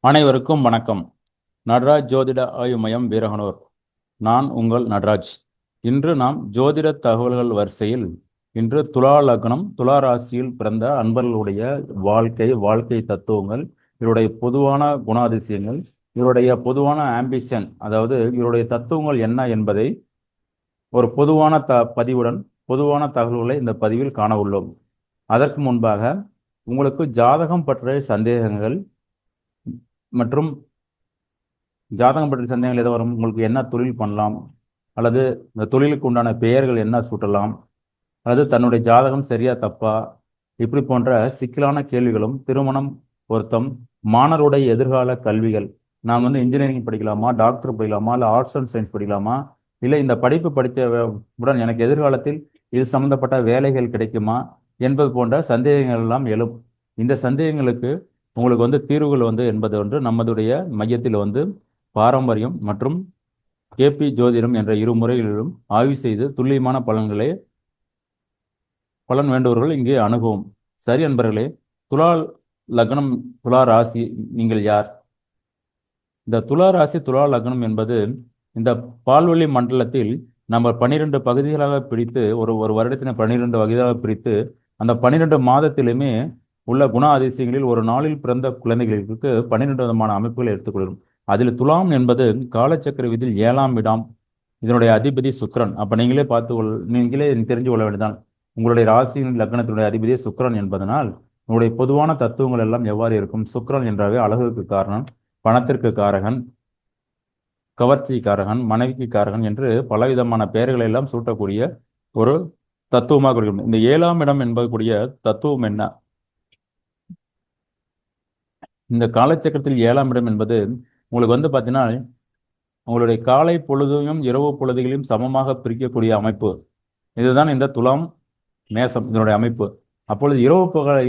அனைவருக்கும் வணக்கம். நடராஜ் ஜோதிட ஆய்வு மையம் வீரகனூர். நான் உங்கள் நடராஜ். இன்று நாம் ஜோதிட தகவல்கள் வரிசையில் இன்று துலா லக்னம் துலா ராசியில் பிறந்த அன்பர்களுடைய வாழ்க்கை தத்துவங்கள், இவருடைய பொதுவான குணாதிசயங்கள், இவருடைய பொதுவான ஆம்பிஷன், அதாவது இவருடைய தத்துவங்கள் என்ன என்பதை ஒரு பொதுவான பதிவுடன் பொதுவான தகவல்களை இந்த பதிவில் காண உள்ளோம். அதற்கு முன்பாக உங்களுக்கு ஜாதகம் பற்றிய சந்தேகங்கள் மற்றும் ஜாதகம் பற்றிய சந்தேகங்கள் எதாவது வரும், உங்களுக்கு என்ன தொழில் பண்ணலாம், அல்லது இந்த தொழிலுக்கு உண்டான பெயர்கள் என்ன சூட்டலாம், அல்லது தன்னுடைய ஜாதகம் சரியா தப்பா, இப்படி போன்ற சிக்கலான கேள்விகளும், திருமணம், பொருத்தம், மாணவருடைய எதிர்கால கல்விகள், நான் இன்ஜினியரிங் படிக்கலாமா, டாக்டர் படிக்கலாமா, இல்லை ஆர்ட்ஸ் அண்ட் சயின்ஸ் படிக்கலாமா, இல்லை இந்த படிப்பு படித்த உடன் எனக்கு எதிர்காலத்தில் இது சம்பந்தப்பட்ட வேலைகள் கிடைக்குமா என்பது போன்ற சந்தேகங்கள் எல்லாம் எழும். இந்த சந்தேகங்களுக்கு உங்களுக்கு தீர்வுகள் என்பது நம்மளுடைய மையத்தில் பாரம்பரியம் மற்றும் கேபி ஜோதிடம் என்ற இரு முறைகளிலும் ஆய்வு செய்து துல்லியமான பலன் வேண்டுபவர்கள் இங்கே அணுகுவோம். சரி அன்பர்களே, துலா லக்னம் துலா ராசி, நீங்கள் யார்? இந்த துலா ராசி துலா லக்னம் என்பது இந்த பால்வெளி மண்டலத்தில் நம்ம 12 பகுதிகளாக பிரித்து ஒரு வருடத்தினை 12 வகையாக பிரித்து அந்த 12 மாதத்திலுமே உள்ள குண அதிசயங்களில் ஒரு நாளில் பிறந்த குழந்தைகளுக்கு 12 விதமான அமைப்புகளை எடுத்துக்கொள்ளும். அதில் துலாம் என்பது காலச்சக்கர விதியில் 7ஆம் இடம். இதனுடைய அதிபதி சுக்கிரன். அப்ப நீங்களே தெரிஞ்சு கொள்ள வேண்டியதான், உங்களுடைய ராசியின் லக்னத்தினுடைய அதிபதி சுக்கிரன் என்பதனால் உங்களுடைய பொதுவான தத்துவங்கள் எல்லாம் எவ்வாறு இருக்கும்? சுக்கிரன் என்றாவே அழகுக்கு காரணம், பணத்திற்கு காரகன், கவர்ச்சி காரகன், மனைவிக்கு காரகன் என்று பலவிதமான பெயர்களை எல்லாம் சூட்டக்கூடிய ஒரு தத்துவமாக இருக்கும். இந்த 7ஆம் இடம் என்பதற்குரிய தத்துவம் என்ன? இந்த காலச்சக்கரத்தில் 7ஆம் இடம் என்பது உங்களுக்கு பார்த்தீங்கன்னா உங்களுடைய காலை பொழுதையும் இரவு பொழுதுகளையும் சமமாக பிரிக்கக்கூடிய அமைப்பு. இதுதான் இந்த துலாம் மேசம் இதனுடைய அமைப்பு. அப்பொழுது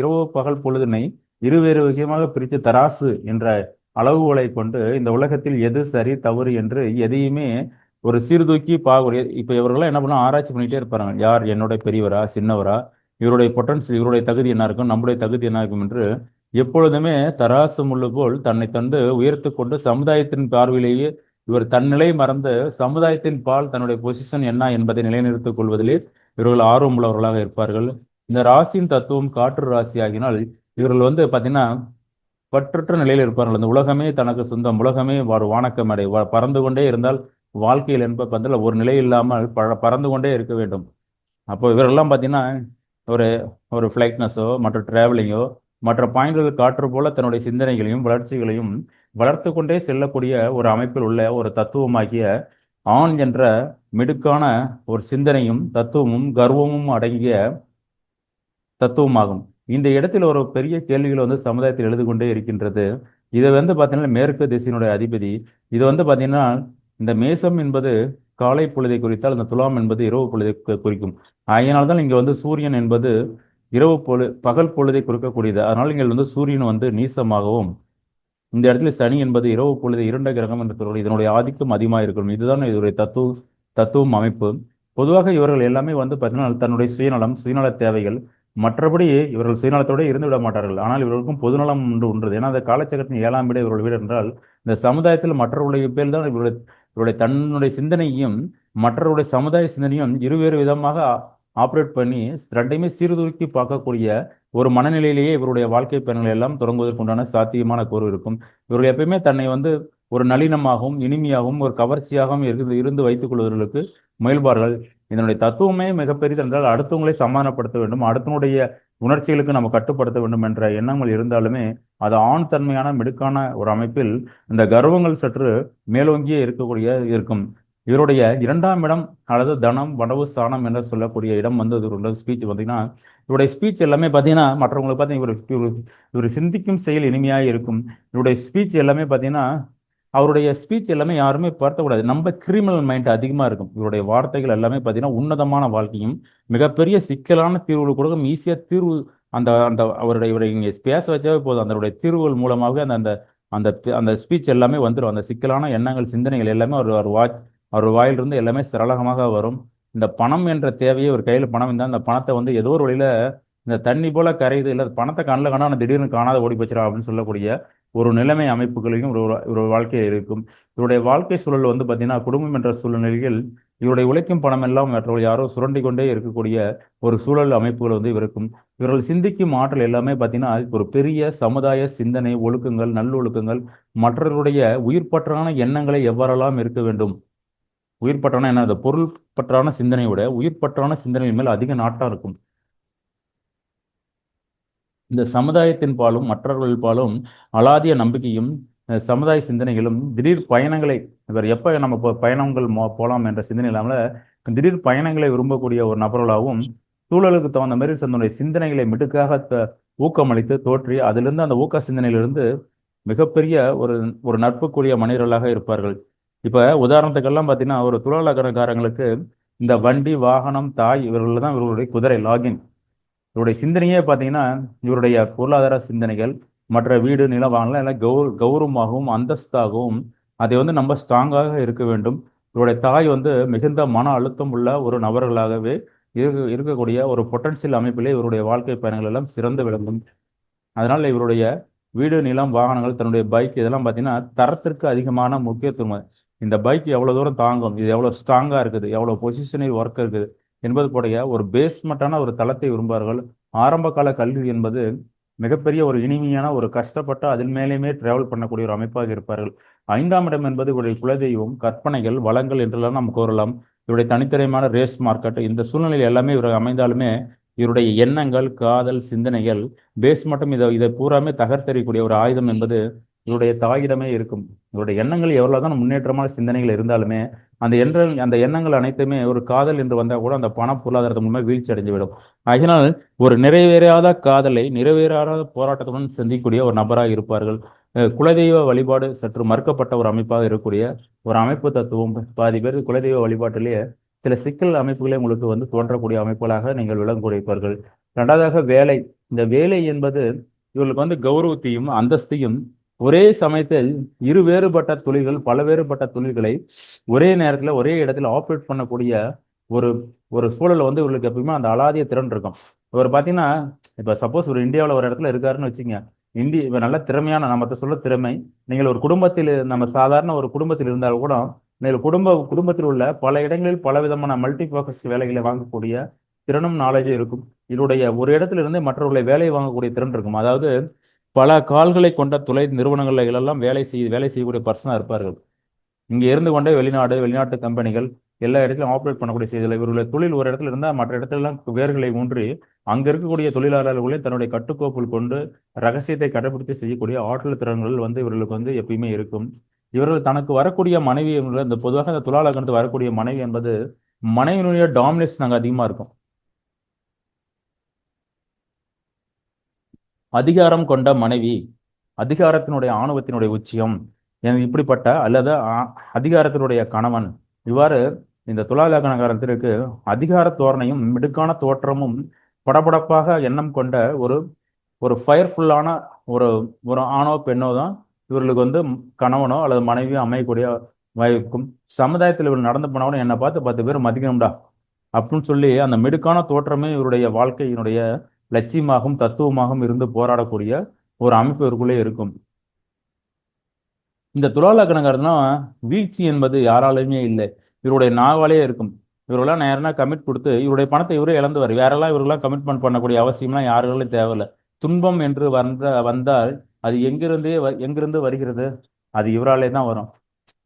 இரவு பகல் பொழுதினை இருவேறு விஷயமாக பிரித்து தராசு என்ற அளவுகளை கொண்டு இந்த உலகத்தில் எது சரி தவறு என்று எதையுமே ஒரு சீர்தூக்கி பார்க்க. இப்ப இவர்கள்லாம் என்ன பண்ண ஆராய்ச்சி பண்ணிட்டே இருப்பாங்க, யார் என்னுடைய பெரியவரா சின்னவரா, இவருடைய பொட்டன்ஷியல், இவருடைய தகுதி என்ன இருக்கும், நம்முடைய தகுதி என்ன இருக்கும் என்று எப்பொழுதுமே தராசு முள்ளு போல் தன்னை தந்து உயர்த்து கொண்டு சமுதாயத்தின் பார்வையிலேயே இவர் தன்னிலை மறந்து சமுதாயத்தின் பால் தன்னுடைய பொசிஷன் என்ன என்பதை நிலைநிறுத்திக் கொள்வதிலே இவர்கள் ஆர்வம் உள்ளவர்களாக இருப்பார்கள். இந்த ராசியின் தத்துவம் காற்று ராசி ஆகினால் இவர்கள் பார்த்தீங்கன்னா பற்றற்ற நிலையில் இருப்பார்கள். அந்த உலகமே தனக்கு சொந்தம், உலகமே ஒரு வானக்க மேடை, பறந்து கொண்டே இருந்தால் வாழ்க்கையில் என்பது ஒரு நிலை இல்லாமல் பறந்து கொண்டே இருக்க வேண்டும். அப்போ இவரெல்லாம் பார்த்தீங்கன்னா ஒரு ஒரு ஃப்ளைட்னஸோ மற்ற டிராவலிங்கோ மற்ற பாயிண்ட்கள் காற்று போல தன்னுடைய சிந்தனைகளையும் வளர்ச்சிகளையும் வளர்த்து கொண்டே செல்லக்கூடிய ஒரு அமைப்பில் உள்ள ஒரு தத்துவமாகிய ஆண் என்ற மிடுக்கான ஒரு சிந்தனையும் தத்துவமும் கர்வமும் அடங்கிய தத்துவமாகும். இந்த இடத்தில் ஒரு பெரிய கேள்விகள் சமுதாயத்தில் எழுது கொண்டே இருக்கின்றது. இதை பார்த்தீங்கன்னா மேற்கு திசையினுடைய அதிபதி. இது பார்த்தீங்கன்னா இந்த மேசம் என்பது காலை பொழுதை குறித்தால் இந்த துலாம் என்பது இரவு பொழுதை குறிக்கும். அதனால்தான் இங்க சூரியன் என்பது பகல் பொழுதை குறிக்கக்கூடியது. அதனால இங்கே சூரியன் நீசமாகவும், இந்த இடத்துல சனி என்பது இரவு பொழுது இருண்ட கிரகம் என்று சொல்வது, இதனுடைய ஆதிக்கம் அதிகமாக இருக்கணும். இதுதான் இதனுடைய தத்துவம் அமைப்பு. பொதுவாக இவர்கள் எல்லாமே பார்த்தீங்கன்னா தன்னுடைய சுயநல தேவைகள், மற்றபடி இவர்கள் சுயநலத்தோடு இருந்து விட மாட்டார்கள். ஆனால் இவர்களுக்கும் பொதுநலம் ஒன்று. ஏன்னா அந்த காலச்சக்கரத்தின் 7ஆம் வீடு இவர்கள் வீடு என்றால் இந்த சமுதாயத்தில் மற்றவருடைய பேர் தான் இவருடைய தன்னுடைய சிந்தனையும் மற்றவருடைய சமுதாய சிந்தனையும் இருவேறு விதமாக ஆப்ரேட் பண்ணி ரெண்டையுமே சீர்தூக்கி பார்க்கக்கூடிய ஒரு மனநிலையிலேயே இவருடைய வாழ்க்கை பயணங்கள் எல்லாம் தொடங்குவதற்குண்டான சாத்தியமான கூறு இருக்கும். இவர்கள் எப்பயுமே தன்னை ஒரு நளினமாகவும் இனிமையாகவும் ஒரு கவர்ச்சியாகவும் இருந்து வைத்துக் கொள்வதற்கு முயல்பார்கள். இதனுடைய தத்துவமே மிகப்பெரியது என்றால் அடுத்தவங்களை சமாதானப்படுத்த வேண்டும், அடுத்தவனுடைய உணர்ச்சிகளுக்கு நம்ம கட்டுப்படுத்த வேண்டும் என்ற எண்ணங்கள் இருந்தாலுமே அது ஆண் தன்மையான மிடுக்கான ஒரு அமைப்பில் இந்த கர்வங்கள் சற்று மேலோங்கியே இருக்கும். இவருடைய 2ஆம் இடம் அல்லது தனம் வனவு ஸ்தானம் என்று சொல்லக்கூடிய இடம் ஸ்பீச் பார்த்தீங்கன்னா இவருடைய ஸ்பீச் எல்லாமே பார்த்தீங்கன்னா மற்றவங்களுக்கு பார்த்தீங்கன்னா இவர் சிந்திக்கும் செயல் இனிமையாக இருக்கும். இவருடைய ஸ்பீச் எல்லாமே பார்த்தீங்கன்னா அவருடைய ஸ்பீச் எல்லாமே யாருமே பார்க்கக்கூடாது. நம்ம கிரிமினல் மைண்ட் அதிகமாக இருக்கும். இவருடைய வார்த்தைகள் எல்லாமே பார்த்தீங்கன்னா உன்னதமான வாழ்க்கையும் மிகப்பெரிய சிக்கலான தீர்வுகள் கொடுக்கும். ஈஸியாக தீர்வு அந்த அந்த இவரை இங்கே பேச வச்சாவே போதும், அதனுடைய தீர்வுகள் மூலமாகவே அந்த அந்த அந்த அந்த ஸ்பீச் எல்லாமே வந்துடும். அந்த சிக்கலான எண்ணங்கள் சிந்தனைகள் எல்லாமே அவர் வாயிலிருந்து எல்லாமே சரளமாக வரும். இந்த பணம் என்ற தேவையை ஒரு கையில் பணம் இருந்தால் அந்த பணத்தை ஏதோ ஒரு வழியில இந்த தண்ணி போல கரையுது, இல்லை பணத்தை கண்ணில் காணா திடீர்னு காணாத ஓடி போச்சிடா அப்படின்னு சொல்லக்கூடிய ஒரு நிலைமை அமைப்புகளையும் ஒரு வாழ்க்கையில் இருக்கும். இவருடைய வாழ்க்கை சூழல் வந்து பார்த்தீங்கன்னா குடும்பம் என்ற சூழ்நிலையில் இவருடைய உழைக்கும் பணம் எல்லாம் மற்றவர்கள் யாரோ சுரண்டி கொண்டே இருக்கக்கூடிய ஒரு சூழல் அமைப்புகள் வந்து இருக்கும். இவர்கள் சிந்திக்கும் ஆற்றல் எல்லாமே பார்த்தீங்கன்னா ஒரு பெரிய சமுதாய சிந்தனை ஒழுக்கங்கள் நல்லொழுக்கங்கள் மற்றவர்களுடைய உயிர்ப்பற்றான எண்ணங்களை எவ்வாறெல்லாம் இருக்க வேண்டும். உயிர்ப்பற்றான என்ன, அந்த பொருள் பற்றான சிந்தனையை விட உயிர்ப்பற்றான சிந்தனை மேல் அதிக நாட்டம் இருக்கும். இந்த சமுதாயத்தின் பாலும் மற்றவர்கள் பாலும் அலாதிய நம்பிக்கையும் சமுதாய சிந்தனைகளும் திடீர் பயணங்களை இவர் எப்போ நம்ம பயணங்கள் போகலாம் என்ற சிந்தனை இல்லாமல் திடீர் பயணங்களை விரும்பக்கூடிய ஒரு நபர்களாகவும் சூழலுக்கு தகுந்த மாதிரி தன்னுடைய சிந்தனைகளை மிடுக்காக ஊக்கமளித்து தோற்றி அதிலிருந்து அந்த ஊக்க சிந்தனையிலிருந்து மிகப்பெரிய ஒரு ஒரு நட்புக்குரிய மனிதர்களாக இருப்பார்கள். இப்போ உதாரணத்துக்கெல்லாம் பார்த்தீங்கன்னா ஒரு துலாலக்கணக்காரங்களுக்கு இந்த வண்டி வாகனம் தாய் இவர்கள் தான் இவர்களுடைய குதிரை லாகின். இவருடைய சிந்தனையே பார்த்தீங்கன்னா இவருடைய பொருளாதார சிந்தனைகள் மற்ற வீடு நிலம் வாங்கலாம் எல்லாம் கௌரவமாகவும் அந்தஸ்தாகவும் அதை வந்து நம்ம ஸ்ட்ராங்காக இருக்க வேண்டும். இவருடைய தாய் வந்து மிகுந்த மன அழுத்தம் உள்ள ஒரு நபர்களாகவே இருக்கக்கூடிய ஒரு பொட்டன்சியல் அமைப்பிலே இவருடைய வாழ்க்கை பயணங்கள் எல்லாம் சிறந்து விளங்கும். அதனால இவருடைய வீடு நிலம் வாகனங்கள் தன்னுடைய பைக் இதெல்லாம் பார்த்தீங்கன்னா தரத்திற்கு அதிகமான முக்கியத்துவம். இந்த பைக் எவ்வளோ தூரம் தாங்கும், இது எவ்வளோ ஸ்ட்ராங்காக இருக்குது, எவ்வளோ பொசிஷனில் ஒர்க் இருக்குது என்பது போடைய ஒரு பேஸ்மெண்ட்டான ஒரு தளத்தை விரும்புவார்கள். ஆரம்ப கால கல்வி என்பது மிகப்பெரிய ஒரு இனிமையான ஒரு கஷ்டப்பட்டு அதில் மேலேயுமே டிராவல் பண்ணக்கூடிய ஒரு அமைப்பாக இருப்பார்கள். 5ஆம் இடம் என்பது இவருடைய குலதெய்வம் கற்பனைகள் வளங்கள் என்றெல்லாம் நாம் கூறலாம். இவருடைய தனித்திறமையான ரேஸ் மார்க்கெட் இந்த சூழ்நிலையில் எல்லாமே இவர் அமைந்தாலுமே இவருடைய எண்ணங்கள் காதல் சிந்தனைகள் பேஸ் மட்டும் இதை பூராமே தகர்த்தெறியக்கூடிய ஒரு ஆயுதம் என்பது இவருடைய தாயிடமே இருக்கும். இவருடைய எண்ணங்கள் எவ்வளவுதான் முன்னேற்றமான சிந்தனைகள் இருந்தாலுமே அந்த எண்ணங்கள் அனைத்துமே ஒரு காதல் என்று வந்தால் கூட அந்த பண பொருளாதாரத்தின் மூலமாக வீழ்ச்சி அடைந்துவிடும். ஆகினால் ஒரு நிறைவேறாத காதலை நிறைவேறாத போராட்டத்துடன் சந்திக்கக்கூடிய ஒரு நபராக இருப்பார்கள். குலதெய்வ வழிபாடு சற்று மறுக்கப்பட்ட ஒரு அமைப்பாக இருக்கக்கூடிய ஒரு அமைப்பு தத்துவம். பாதி பேர் குலதெய்வ வழிபாட்டிலேயே சில சிக்கல் அமைப்புகளே உங்களுக்கு வந்து தோன்றக்கூடிய அமைப்புகளாக நீங்கள் விளங்கக்கூடியவர்கள். இரண்டாவதாக வேலை. இந்த வேலை என்பது இவர்களுக்கு வந்து கௌரவத்தையும் அந்தஸ்தையும் ஒரே சமயத்தில் இரு வேறுபட்ட தொழில்கள் பல வேறுபட்ட தொழில்களை ஒரே நேரத்தில் ஒரே இடத்துல ஆப்ரேட் பண்ணக்கூடிய ஒரு ஒரு சூழல் வந்து இவர்களுக்கு எப்பயுமே அந்த அலாதிய திறன் இருக்கும். இவர் பார்த்தீங்கன்னா இப்போ சப்போஸ் ஒரு இந்தியாவில் ஒரு இடத்துல இருக்காருன்னு வச்சுங்க, இவ நல்ல திறமையான நம்ம சொல்ல திறமை. நீங்கள் ஒரு குடும்பத்தில் நம்ம சாதாரண ஒரு குடும்பத்தில் இருந்தால் கூட நீங்கள் குடும்பத்தில் உள்ள பல இடங்களில் பல விதமான மல்டி ஃபோக்கஸ் வேலைகளை வாங்கக்கூடிய திறனும் நாலேஜும் இருக்கும். இதனுடைய ஒரு இடத்துல இருந்து மற்றவர்களை வேலை வாங்கக்கூடிய திறன் இருக்கும். அதாவது பல கால்களை கொண்ட துளை நிறுவனங்கள் எல்லாம் வேலை செய்யக்கூடிய பர்சனாக இருப்பார்கள். இங்கே இருந்து கொண்டே வெளிநாட்டு கம்பெனிகள் எல்லா இடத்துலையும் ஆப்ரேட் பண்ணக்கூடிய செய்திகள். இவர்களுடைய தொழில் ஒரு இடத்துல இருந்தால் மற்ற இடத்துலலாம் வேர்களை ஊன்றி அங்கே இருக்கக்கூடிய தொழிலாளர்களையும் தன்னுடைய கட்டுக்கோப்பில் கொண்டு ரகசியத்தை கடைபிடித்து செய்யக்கூடிய ஆற்றல் திறன்கள் வந்து இவர்களுக்கு வந்து எப்பயுமே இருக்கும். இவர்கள் தனக்கு வரக்கூடிய மனைவி இந்த பொதுவாக இந்த துலா லக்னத்துக்கு வரக்கூடிய மனைவி என்பது மனைவியினுடைய டாமினேஷன் அங்கே அதிகமாக இருக்கும். அதிகாரம் கொண்ட மனைவி, அதிகாரத்தினுடைய ஆணவத்தினுடைய உச்சியம் இப்படிப்பட்ட அல்லது அதிகாரத்தினுடைய கணவன், இவ்வாறு இந்த துலா லக்னக்காரத்திற்கு அதிகார தோரணையும் மிடுக்கான தோற்றமும் படபடப்பாக எண்ணம் கொண்ட ஒரு ஒரு ஃபயர்ஃபுல்லான ஒரு ஒரு ஆணோ பெண்ணோ தான் இவர்களுக்கு வந்து கணவனோ அல்லது மனைவியோ அமையக்கூடிய வாய்ப்பும். சமுதாயத்தில் இவர் நடந்து போனவனும் என்னை பார்த்து 10 பேர் மதிக்கணும்டா அப்படின்னு சொல்லி அந்த மிடுக்கான தோற்றமே இவருடைய வாழ்க்கையினுடைய லட்சியமாகவும் தத்துவமாகவும் இருந்து போராடக்கூடிய ஒரு அமைப்பு இவருக்குள்ளே இருக்கும். இந்த துலா லக்னக்காரனா வீழ்ச்சி என்பது யாராலுமே இல்லை, இவருடைய நாவாலே இருக்கும். இவரெல்லாம் நேரம்னா கமிட் கொடுத்து இவருடைய பணத்தை இவரே இழந்துவார். வேறெல்லாம் இவரெல்லாம் கமிட்மெண்ட் பண்ணக்கூடிய அவசியம்லாம் யாருகளும் தேவையில்லை. துன்பம் என்று வந்தால் அது எங்கிருந்து வருகிறது, அது இவராலே தான் வரும்.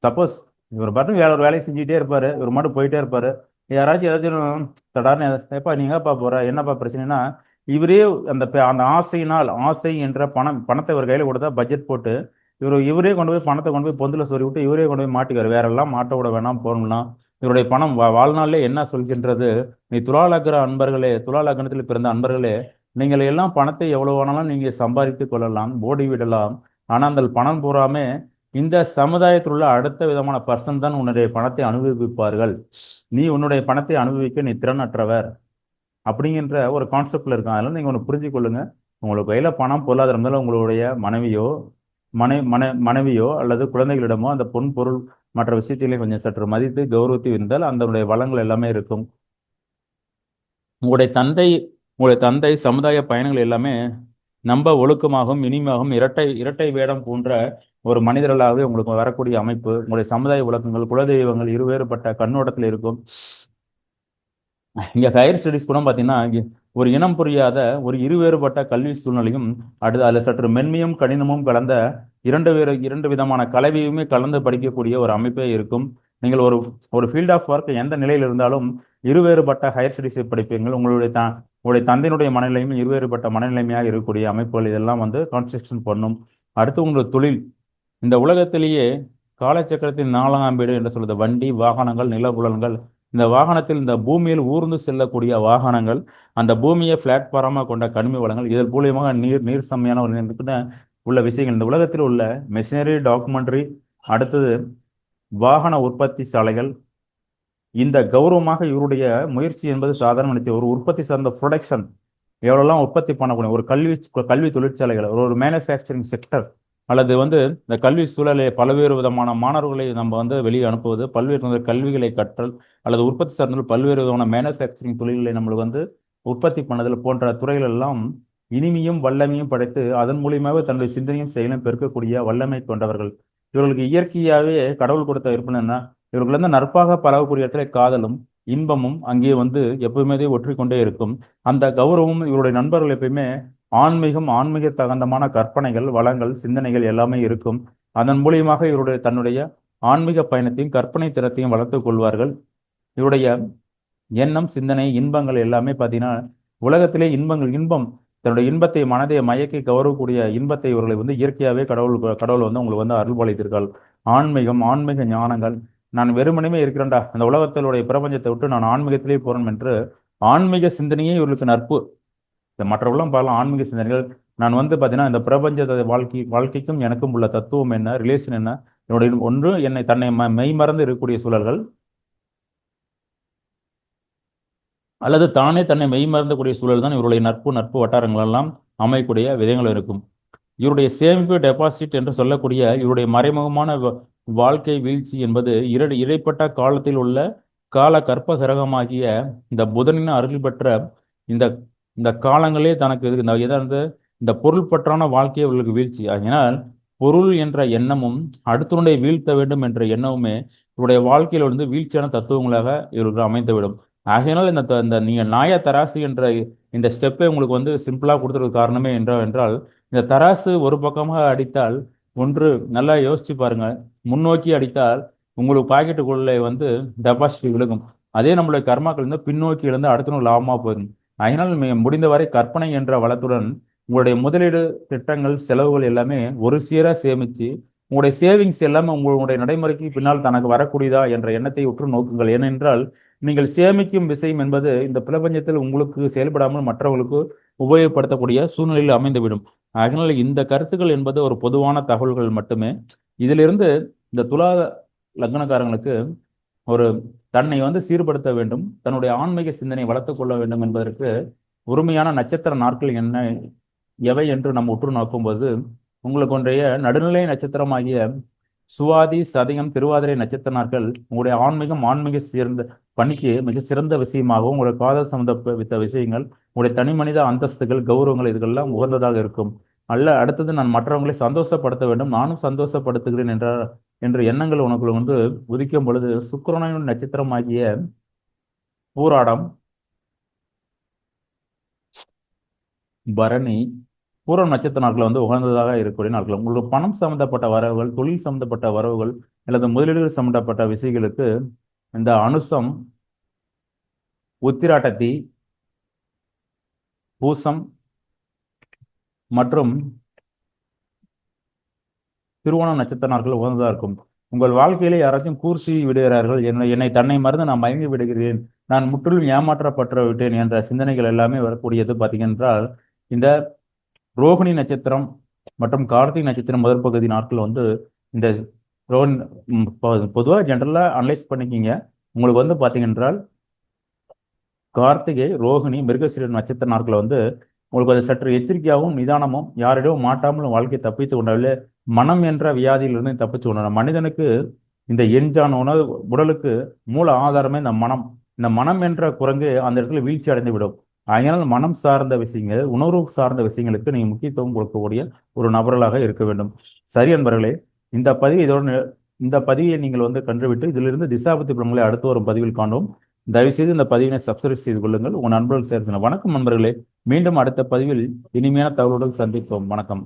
சப்போஸ் இவர் பாட்டு வேற ஒரு வேலையை செஞ்சுட்டே இருப்பாரு, இவர் மட்டும் போயிட்டே இருப்பாரு, யாராச்சும் ஏதாச்சும் தடார்னு எப்பா நீங்கப்பா போற என்னப்பா பிரச்சனைனா இவரே அந்த ஆசை என்ற பணத்தை இவர் கையில கொடுத்தா பட்ஜெட் போட்டு இவரே கொண்டு போய் பணத்தை கொண்டு போய் பொந்துல சொல்லி விட்டு இவரே கொண்டு போய் மாட்டிக்காரு. வேற எல்லாம் மாட்ட விட வேணாம் போகணும்னா இவருடைய பணம் வாழ்நாளிலே என்ன சொல்கின்றது, நீ துலா லக்னத்தில் பிறந்த அன்பர்களே, நீங்கள் எல்லாம் பணத்தை எவ்வளவு வேணாலும் நீங்க சம்பாதித்து கொள்ளலாம், ஓடி விடலாம். ஆனா அந்த பணம் பூராமே இந்த சமுதாயத்தில் உள்ள அடுத்த விதமான பர்சன் தான் உன்னுடைய பணத்தை அனுபவிப்பார்கள். நீ உன்னுடைய பணத்தை அனுபவிக்க நீ திறனற்றவர் அப்படிங்கிற ஒரு கான்செப்ட்ல இருக்கும். அதனால நீங்க ஒன்று புரிஞ்சு கொள்ளுங்க. உங்களுக்கு கையில பணம் பொருளாதாரம் இருந்தாலும் உங்களுடைய மனைவியோ அல்லது குழந்தைகளிடமோ அந்த பொருள் மற்ற விஷயத்திலே கொஞ்சம் சற்று மதித்து கௌரவத்தை இருந்தால் அதனுடைய வளங்கள் எல்லாமே இருக்கும். உங்களுடைய தந்தை சமுதாய பயணங்கள் எல்லாமே நம்ப ஒழுக்கமாகவும் இனிமையாகவும் இரட்டை இரட்டை வேடம் போன்ற ஒரு மனிதர்களாகவே உங்களுக்கு வரக்கூடிய அமைப்பு, உங்களுடைய சமுதாய விளக்கங்கள், குலதெய்வங்கள் இருவேறுபட்ட கண்ணோட்டத்தில் இருக்கும். இங்க ஹையர் ஸ்டடீஸ் கூட பார்த்தீங்கன்னா ஒரு இனம் புரியாத ஒரு இருவேறுபட்ட கல்வி சூழ்நிலையும் அடுத்து அதில் சற்று மென்மையும் கடினமும் கலந்த இரண்டு விதமான கலவையுமே கலந்து படிக்கக்கூடிய ஒரு அமைப்பே இருக்கும். நீங்கள் ஒரு ஒரு ஃபீல்ட் ஆஃப் ஒர்க் எந்த நிலையில் இருந்தாலும் இருவேறுபட்ட ஹையர் ஸ்டடீஸை படிப்பீங்கள். உங்களுடைய தந்தையினுடைய மனநிலையும் இருவேறுபட்ட மனநிலைமையாக இருக்கக்கூடிய அமைப்புகள் இதெல்லாம் வந்து கான்ஸ்ட்ரக்ஷன் பண்ணும். அடுத்து உங்கள் தொழில், இந்த உலகத்திலேயே காலச்சக்கரத்தின் 4ஆம் வீடு என்று சொல்வது வண்டி, வாகனங்கள், நிலபுலன்கள். இந்த வாகனத்தில் இந்த பூமியில் ஊர்ந்து செல்லக்கூடிய வாகனங்கள், அந்த பூமியை பிளாட்பாரமாக கொண்ட கனிம வளங்கள், இதன் மூலியமாக நீர் செம்மையான உள்ள விஷயங்கள், இந்த உலகத்தில் உள்ள மெஷினரி, டாக்குமெண்ட்ரி, அடுத்தது வாகன உற்பத்தி சாலைகள். இந்த கௌரவமாக இவருடைய முயற்சி என்பது சாதாரண ஒரு உற்பத்தி சார்ந்த ப்ரொடக்ஷன் எவ்வளோலாம் உற்பத்தி பண்ணக்கூடிய ஒரு கல்வி தொழிற்சாலைகள், ஒரு மேனுஃபேக்சரிங் செக்டர், அல்லது வந்து இந்த கல்வி சூழலை பல்வேறு விதமான மாணவர்களை நம்ம வந்து வெளியே அனுப்புவது, பல்வேறு கல்விகளை கற்றல், அல்லது உற்பத்தி சார்ந்த பல்வேறு விதமான மேனுஃபேக்சரிங் தொழில்களை நம்மளுக்கு வந்து உற்பத்தி பண்ணதில் போன்ற துறைகள் எல்லாம் இனிமையும் வல்லமையும் படைத்து அதன் மூலியமாகவே தன்னுடைய சிந்தனையும் செயலும் பெருக்கக்கூடிய வல்லமை கொண்டவர்கள். இவர்களுக்கு இயற்கையாகவே கடவுள் கொடுத்த இருப்பினா இவர்கள் வந்து நட்பாக பரவக்கூடிய இடத்துல காதலும் இன்பமும் அங்கே வந்து எப்பவுமே ஒற்றிக்கொண்டே இருக்கும். அந்த கௌரவமும் இவருடைய நண்பர்கள் எப்பயுமே ஆன்மீக தகுந்தமான கற்பனைகள், வளங்கள், சிந்தனைகள் எல்லாமே இருக்கும். அதன் மூலியமாக இவருடைய தன்னுடைய ஆன்மீக பயணத்தையும் கற்பனை திறத்தையும் வளர்த்துக் கொள்வார்கள். இவருடைய எண்ணம், சிந்தனை, இன்பங்கள் எல்லாமே பார்த்தீங்கன்னா உலகத்திலே இன்பம் தன்னுடைய இன்பத்தை மனதை மயக்கி கௌரவக்கூடிய இன்பத்தை இவர்களை வந்து இயற்கையாகவே கடவுள் வந்து உங்களுக்கு வந்து அருள்பாலித்திருக்காள். ஆன்மீக ஞானங்கள், நான் வெறுமனமே இருக்கிறேன்டா அந்த உலகத்தினுடைய பிரபஞ்சத்தை விட்டு நான் ஆன்மீகத்திலே போறேன் என்று ஆன்மீக சிந்தனையே இவர்களுக்கு நட்பு. இந்த மற்றவர்களும் பார்க்கலாம் ஆன்மீக சிந்தனைகள். நான் வந்து பார்த்தீங்கன்னா இந்த பிரபஞ்ச வாழ்க்கைக்கும் எனக்கும் உள்ள தத்துவம் என்ன, ரிலேஷன் என்ன, என்னுடைய ஒன்று என்னை தன்னை மெய்மறந்து இருக்கக்கூடிய சூழல்கள், அல்லது தானே தன்னை மெய்மறந்தக்கூடிய சூழல் தான் இவருடைய நட்பு வட்டாரங்கள் எல்லாம் அமையக்கூடிய விதங்கள் இருக்கும். இவருடைய சேமிப்பு டெபாசிட் என்று சொல்லக்கூடிய இவருடைய மறைமுகமான வாழ்க்கை வீழ்ச்சி என்பது இடைப்பட்ட காலத்தில் உள்ள கால கற்ப கிரகமாகிய இந்த புதனின் அருள் பெற்ற இந்த இந்த காலங்களே தனக்கு இந்த பொருள் பற்றான வாழ்க்கையை இவர்களுக்கு வீழ்ச்சி ஆகினால் பொருள் என்ற எண்ணமும் அடுத்தவனை வீழ்த்த வேண்டும் என்ற எண்ணமுமே இவருடைய வாழ்க்கையில் வந்து வீழ்ச்சியான தத்துவங்களாக இவருக்கு அமைந்துவிடும். ஆகையினால் இந்த நீங்க நாய தராசு என்ற இந்த ஸ்டெப்பை உங்களுக்கு வந்து சிம்பிளா கொடுத்துருக்க காரணமே என்றால் இந்த தராசு ஒரு பக்கமாக அடித்தால் ஒன்று நல்லா யோசிச்சு பாருங்க, முன்னோக்கி அடித்தால் உங்களுக்கு பாக்கெட்டுக்குள்ளே வந்து டெபாசிட் விழுகும். அதே நம்மளுடைய கர்மாக்கள் இருந்து பின்னோக்கி இருந்து அடுத்த நாள் லாபமா போயிடும். அதனால் முடிந்தவரை கற்பனை என்ற வளத்துடன் உங்களுடைய முதலீடு திட்டங்கள் செலவுகள் எல்லாமே ஒரு சீராக சேமிச்சு உங்களுடைய சேவிங்ஸ் எல்லாமே உங்களுடைய நடைமுறைக்கு பின்னால் தனக்கு வரக்கூடியதா என்ற எண்ணத்தை உற்று நோக்குங்கள். ஏனென்றால் நீங்கள் சேமிக்கும் விஷயம் என்பது இந்த பிரபஞ்சத்தில் உங்களுக்கு செயல்படாமல் மற்றவர்களுக்கு உபயோகப்படுத்தக்கூடிய சூழ்நிலையில் அமைந்துவிடும். அதனால் இந்த கருத்துக்கள் என்பது ஒரு பொதுவான தகவல்கள் மட்டுமே. இதிலிருந்து இந்த துலா லக்னக்காரங்களுக்கு ஒரு தன்னை வந்து சீர்படுத்த வேண்டும், தன்னுடைய ஆன்மீக சிந்தனை வளர்த்துக் கொள்ள வேண்டும் என்பதற்கு உரிமையான நட்சத்திர நாட்கள் என்ன எவை என்று நம்ம உற்று நோக்கும்போது உங்களுக்கு ஒன்றைய நடுநிலை நட்சத்திரமாகிய சுவாதி, சதயம், திருவாதிரை நட்சத்திர நாட்கள் உங்களுடைய ஆன்மீக சேர்ந்த பணிக்கு மிக சிறந்த விஷயமாகவும் உங்களுடைய காதல் சம்பந்தப்பட்ட விஷயங்கள், உங்களுடைய தனி மனித அந்தஸ்துகள், கௌரவங்கள் இதுகள்லாம் உகந்ததாக இருக்கும். அடுத்தது நான் மற்றவங்களை சந்தோஷப்படுத்த வேண்டும், நானும் சந்தோஷப்படுத்துகிறேன் என்ற எண்ணங்கள் உனக்குள்ள வந்து உதிக்கும் பொழுது சுக்கிரனின் நட்சத்திரமாகிய பூராடம், பரணி, பூரம் நட்சத்திர நாட்கள் வந்து உகந்ததாக இருக்கக்கூடிய நாட்கள். உங்களுக்கு பணம் சம்பந்தப்பட்ட வரவுகள், தொழில் சம்பந்தப்பட்ட வரவுகள், அல்லது முதலீடுகள் சம்பந்தப்பட்ட விஷயங்களுக்கு இந்த அனுசம், உத்திராட்டத்தி, பூசம் மற்றும் திருவோணம் நட்சத்திர நாட்கள் உகந்ததாக இருக்கும். உங்கள் வாழ்க்கையிலே யாராச்சும் கூர்ச்சி விடுகிறார்கள், என்னை தன்னை மறந்து நான் மயங்கி விடுகிறேன், நான் முற்றிலும் ஏமாற்றப்பட்டு விட்டேன் என்ற சிந்தனைகள் எல்லாமே வரக்கூடியது பார்த்தீங்கன்றால் இந்த ரோகிணி நட்சத்திரம் மற்றும் கார்த்திகை நட்சத்திரம் முதல் பகுதி நாட்கள் வந்து இந்த பொதுவாக ஜென்ரலாக அனலைஸ் பண்ணிக்கிங்க. உங்களுக்கு வந்து பார்த்தீங்கன்றால் கார்த்திகை, ரோகிணி, மிருகசீர நட்சத்திர நாட்கள் வந்து உங்களுக்கு அது சற்று எச்சரிக்கையாகவும் நிதானமும் யாரிடவும் மாட்டாமலும் வாழ்க்கையை தப்பித்து கொண்டாலே மனம் என்ற வியாதியிலிருந்து தப்பிச்சு கொண்டாங்க. மனிதனுக்கு இந்த எஞ்சான உடலுக்கு மூல ஆதாரமே இந்த மனம். இந்த மனம் என்ற குரங்கு அந்த இடத்துல வீழ்ச்சி அடைந்து விடும். அதனால் மனம் சார்ந்த விஷயங்கள், உணர்வு சார்ந்த விஷயங்களுக்கு நீங்கள் முக்கியத்துவம் கொடுக்கக்கூடிய ஒரு நபர்களாக இருக்க வேண்டும். சரி அன்பர்களே, இந்த பதிவு இதோட இந்த பதிவை நீங்கள் கண்டுவிட்டு இதிலிருந்து திசாபுத்தி பலன்களை அடுத்து வரும் பதிவில் காண்போம். தயவுசெய்து இந்த பதிவினை சப்ஸ்கிரைப் செய்து கொள்ளுங்கள். உங்கள் நண்பர்கள் சேர்த்து. வணக்கம் நண்பர்களே, மீண்டும் அடுத்த பதிவில் இனிமையான தகவலுடன் சந்திப்போம். வணக்கம்.